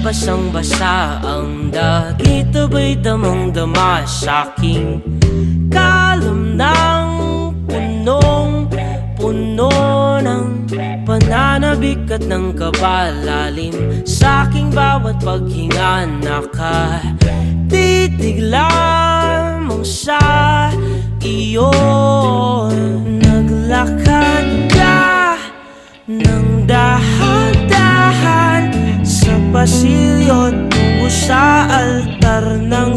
basang-basa ang dagit, aba'y damang-dama sa'king kalam ng punong-puno ng pananabik at ng kabalalim. Sa'king bawat paghinga nakatitig lamang sa iyo. Naglakad ka ng dahan-dahan sa pasilyo tungo sa altar ng